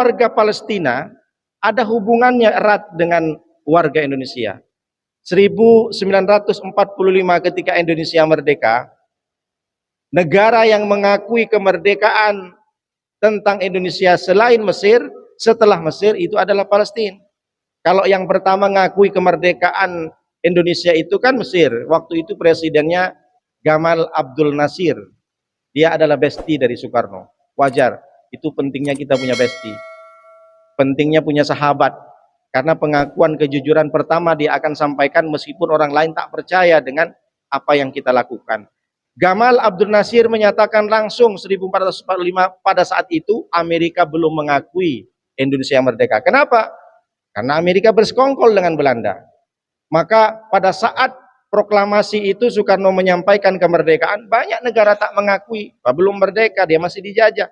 warga Palestina ada hubungannya erat dengan warga Indonesia. 1945 ketika Indonesia merdeka, negara yang mengakui kemerdekaan tentang Indonesia selain Mesir, setelah Mesir itu adalah Palestina. Kalau yang pertama mengakui kemerdekaan Indonesia itu kan Mesir. Waktu itu presidennya Gamal Abdul Nasir. Dia adalah besti dari Soekarno. Wajar, itu pentingnya kita punya besti. Pentingnya punya sahabat. Karena pengakuan kejujuran pertama dia akan sampaikan meskipun orang lain tak percaya dengan apa yang kita lakukan. Gamal Abdul Nasir menyatakan langsung 1445 pada saat itu Amerika belum mengakui Indonesia merdeka. Kenapa? Karena Amerika bersekongkol dengan Belanda. Maka pada saat proklamasi itu Soekarno menyampaikan kemerdekaan, banyak negara tak mengakui, belum merdeka, dia masih dijajah.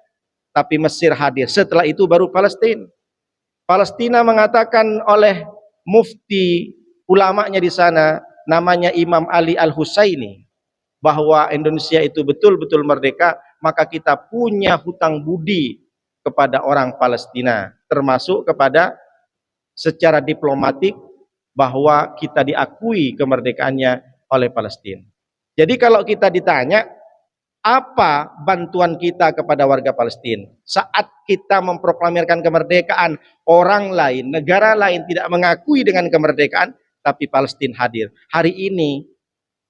Tapi Mesir hadir, setelah itu baru Palestina. Palestina mengatakan oleh mufti ulamanya di sana, namanya Imam Ali Al-Husaini, bahwa Indonesia itu betul-betul merdeka, maka kita punya hutang budi kepada orang Palestina, termasuk kepada secara diplomatik, bahwa kita diakui kemerdekaannya oleh Palestina. Jadi kalau kita ditanya, apa bantuan kita kepada warga Palestina? Saat kita memproklamirkan kemerdekaan, orang lain, negara lain tidak mengakui dengan kemerdekaan, tapi Palestina hadir. Hari ini,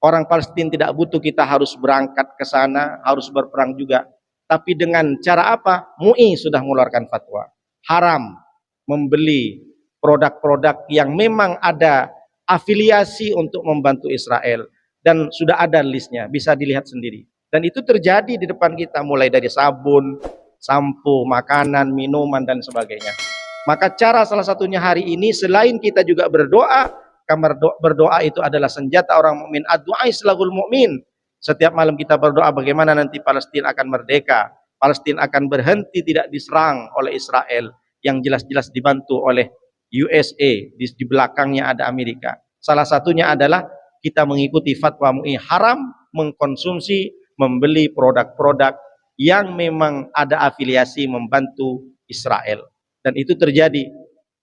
orang Palestina tidak butuh kita harus berangkat ke sana, harus berperang juga. Tapi dengan cara apa? MUI sudah mengeluarkan fatwa. Haram membeli produk-produk yang memang ada afiliasi untuk membantu Israel. Dan sudah ada listnya, bisa dilihat sendiri. Dan itu terjadi di depan kita, mulai dari sabun, sampo, makanan, minuman, dan sebagainya. Maka cara salah satunya hari ini, selain kita juga berdoa, kamar berdoa itu adalah senjata orang mukmin. Ad-du'a islahul mu'min. Setiap malam kita berdoa bagaimana nanti Palestina akan merdeka. Palestina akan berhenti tidak diserang oleh Israel, yang jelas-jelas dibantu oleh USA, di belakangnya ada Amerika. Salah satunya adalah kita mengikuti fatwa MUI, haram mengkonsumsi, membeli produk-produk yang memang ada afiliasi membantu Israel. Dan itu terjadi,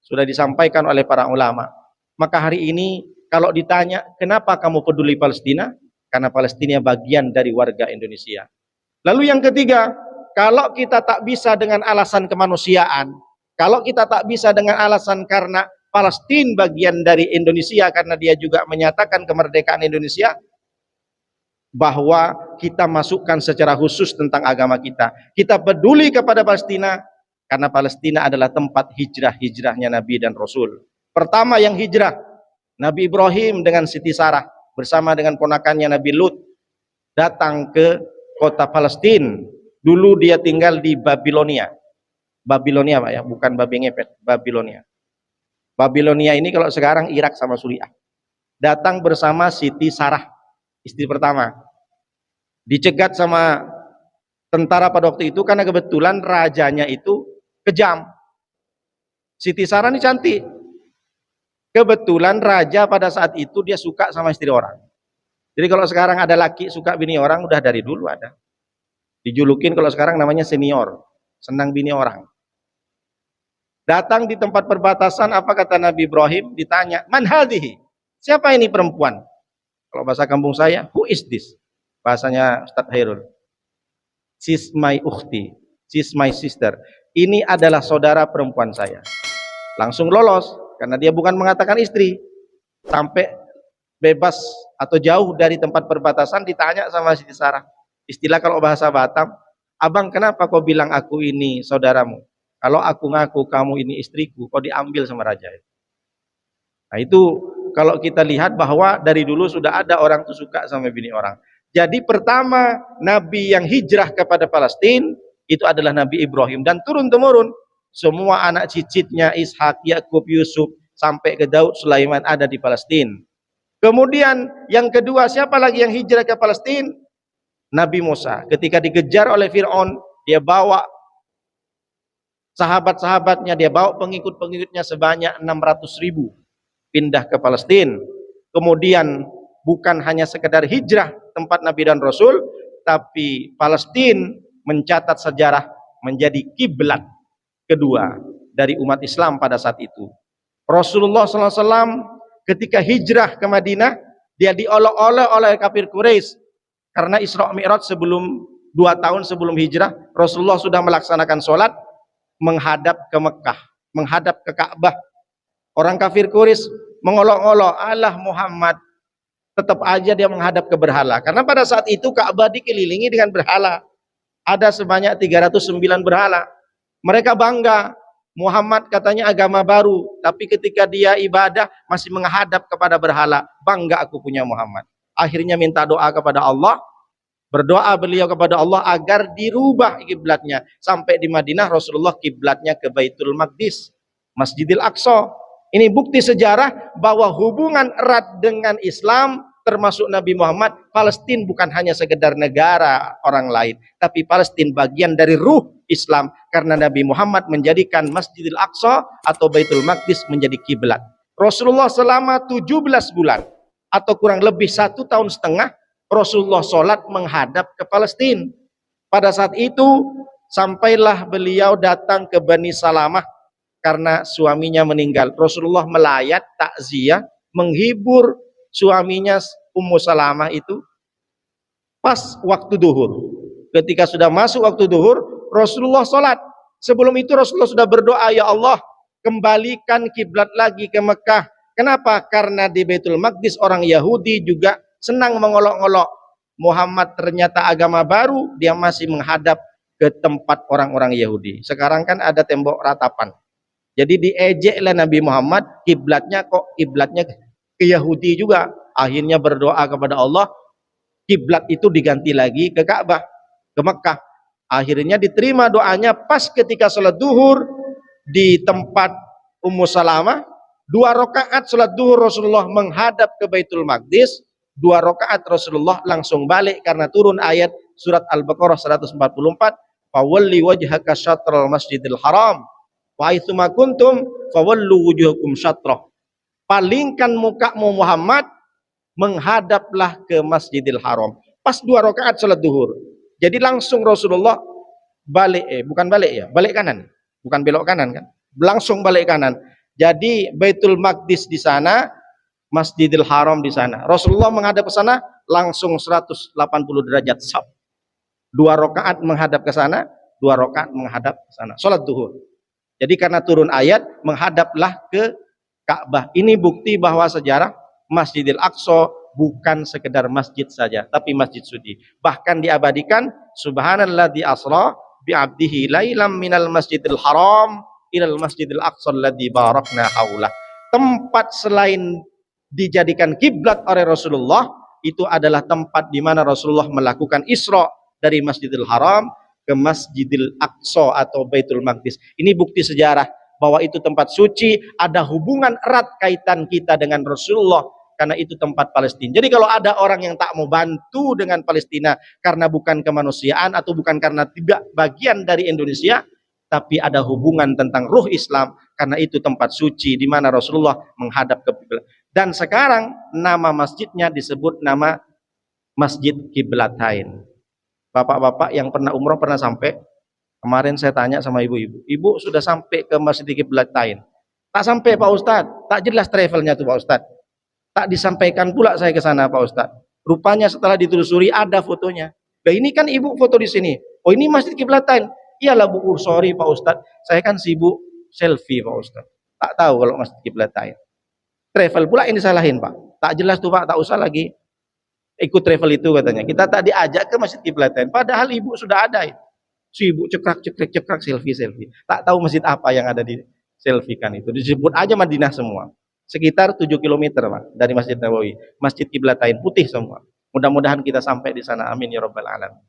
sudah disampaikan oleh para ulama. Maka hari ini kalau ditanya, kenapa kamu peduli Palestina? Karena Palestina bagian dari warga Indonesia. Lalu yang ketiga, kalau kita tak bisa dengan alasan kemanusiaan, kalau kita tak bisa dengan alasan karena Palestina bagian dari Indonesia, karena dia juga menyatakan kemerdekaan Indonesia, bahwa kita masukkan secara khusus tentang agama kita. Kita peduli kepada Palestina, karena Palestina adalah tempat hijrah-hijrahnya Nabi dan Rasul. Pertama yang hijrah, Nabi Ibrahim dengan Siti Sarah, bersama dengan ponakannya Nabi Lut, datang ke kota Palestina. Dulu dia tinggal di Babilonia. Babilonia Pak ya, bukan babi ngepet, Babilonia. Babilonia ini kalau sekarang Irak sama Suriah. Datang bersama Siti Sarah, istri pertama. Dicegat sama tentara pada waktu itu karena kebetulan rajanya itu kejam. Siti Sarah ini cantik. Kebetulan raja pada saat itu dia suka sama istri orang. Jadi kalau sekarang ada laki suka bini orang, udah dari dulu ada. Dijulukin kalau sekarang namanya senior, senang bini orang. Datang di tempat perbatasan, apa kata Nabi Ibrahim? Ditanya, man hadhihi? Siapa ini perempuan? Kalau bahasa kampung saya, who is this? Bahasanya Ustadz Hairul. She's my ukhti, she's my sister. Ini adalah saudara perempuan saya. Langsung lolos, karena dia bukan mengatakan istri. Sampai bebas atau jauh dari tempat perbatasan, ditanya sama Siti Sarah. Istilah kalau bahasa Batam, abang kenapa kau bilang aku ini saudaramu? Kalau aku ngaku kamu ini istriku, kau diambil sama raja. Nah itu kalau kita lihat bahwa dari dulu sudah ada orang tuh suka sama bini orang. Jadi pertama Nabi yang hijrah kepada Palestina itu adalah Nabi Ibrahim, dan turun-temurun semua anak cicitnya Ishak, Yakub, Yusuf sampai ke Daud, Sulaiman ada di Palestina. Kemudian yang kedua, siapa lagi yang hijrah ke Palestina? Nabi Musa. Ketika dikejar oleh Fir'aun, dia bawa sahabat-sahabatnya, dia bawa pengikut-pengikutnya sebanyak 600.000 pindah ke Palestina. Kemudian bukan hanya sekedar hijrah tempat Nabi dan Rasul, tapi Palestina mencatat sejarah menjadi kiblat kedua dari umat Islam pada saat itu. Rasulullah SAW ketika hijrah ke Madinah, dia diolok-olok oleh kafir Quraisy karena Isra Mi'raj sebelum 2 tahun sebelum hijrah, Rasulullah sudah melaksanakan sholat menghadap ke Mekah, menghadap ke Ka'bah. Orang kafir Quraisy mengolok-olok, Allah Muhammad, tetap aja dia menghadap ke berhala. Karena pada saat itu Ka'bah dikelilingi dengan berhala. Ada sebanyak 309 berhala. Mereka bangga, Muhammad katanya agama baru, tapi ketika dia ibadah masih menghadap kepada berhala. Bangga aku punya Muhammad. Akhirnya minta doa kepada Allah, berdoa beliau kepada Allah agar dirubah kiblatnya. Sampai di Madinah Rasulullah kiblatnya ke Baitul Maqdis, Masjidil Aqsa. Ini bukti sejarah bahwa hubungan erat dengan Islam termasuk Nabi Muhammad. Palestina bukan hanya sekedar negara orang lain, tapi Palestina bagian dari ruh Islam karena Nabi Muhammad menjadikan Masjidil Aqsa atau Baitul Maqdis menjadi kiblat. Rasulullah selama 17 bulan atau kurang lebih 1,5 tahun Rasulullah sholat menghadap ke Palestina. Pada saat itu sampailah beliau datang ke Bani Salamah karena suaminya meninggal. Rasulullah melayat takziah menghibur suaminya Ummu Salamah itu pas waktu duhur. Ketika sudah masuk waktu duhur, Rasulullah sholat. Sebelum itu Rasulullah sudah berdoa, ya Allah, kembalikan kiblat lagi ke Mekah. Kenapa? Karena di Baitul Maqdis orang Yahudi juga senang mengolok-olok. Muhammad ternyata agama baru, dia masih menghadap ke tempat orang-orang Yahudi. Sekarang kan ada tembok ratapan. Jadi diejeklah Nabi Muhammad, kiblatnya kok kiblatnya ke Yahudi juga. Akhirnya berdoa kepada Allah, kiblat itu diganti lagi ke Ka'bah, ke Mekah. Akhirnya diterima doanya pas ketika sholat duhur di tempat Ummu Salamah. 2 rakaat sholat duhur Rasulullah menghadap ke Baitul Maqdis. 2 rakaat Rasulullah langsung balik karena turun ayat surat Al-Baqarah 144, fawalli wajhaka syatral masjidil haram wa aitsuma kuntum fawallu wujuhakum syatrah. Palingkan mukamu Muhammad, menghadaplah ke Masjidil Haram. Pas 2 rakaat salat duhur. Jadi langsung Rasulullah balik, bukan balik ya, balik kanan. Bukan belok kanan kan. Langsung balik kanan. Jadi Baitul Maqdis di sana, Masjidil Haram di sana. Rasulullah menghadap ke sana langsung 180 derajat sab. 2 rakaat menghadap ke sana, 2 rakaat menghadap ke sana. Salat duhur. Jadi karena turun ayat, menghadaplah ke Ka'bah. Ini bukti bahwa sejarah Masjidil Aqsa bukan sekedar masjid saja, tapi masjid suci. Bahkan diabadikan, subhanalladzi asra bi'abdihi lailam minal masjidil haram ilal masjidil aqsa alladzi barakna haulah. Tempat selain dijadikan kiblat oleh Rasulullah, itu adalah tempat di mana Rasulullah melakukan Isra dari Masjidil Haram ke Masjidil Aqsa atau Baitul Maqdis. Ini bukti sejarah bahwa itu tempat suci, ada hubungan erat kaitan kita dengan Rasulullah karena itu tempat Palestina. Jadi kalau ada orang yang tak mau bantu dengan Palestina karena bukan kemanusiaan atau bukan karena tidak bagian dari Indonesia, tapi ada hubungan tentang ruh Islam karena itu tempat suci di mana Rasulullah menghadap ke kiblat. Dan sekarang nama masjidnya disebut nama Masjid Qiblatain. Bapak-bapak yang pernah umroh pernah sampai? Kemarin saya tanya sama ibu-ibu, ibu sudah sampai ke Masjid Qiblatain? Tak sampai Pak Ustadz, tak jelas travelnya tuh Pak Ustadz. Tak disampaikan pula saya ke sana Pak Ustadz. Rupanya setelah ditelusuri ada fotonya. Nah ini kan ibu foto di sini. Oh ini Masjid Qiblatain. Iyalah Bu, sorry Pak Ustadz, saya kan sibuk selfie Pak Ustadz. Tak tahu kalau Masjid Qiblatain. Travel pula ini disalahin Pak. Tak jelas tuh Pak, tak usah lagi ikut travel itu katanya. Kita tak diajak ke Masjid Qiblatain. Padahal ibu sudah ada. Sibuk cekrek selfie. Tak tahu masjid apa yang ada di selfie kan itu. Disebut aja Madinah semua. Sekitar 7 kilometer Pak dari Masjid Nabawi. Masjid Qiblatain putih semua. Mudah-mudahan kita sampai di sana. Amin ya rabbal alamin.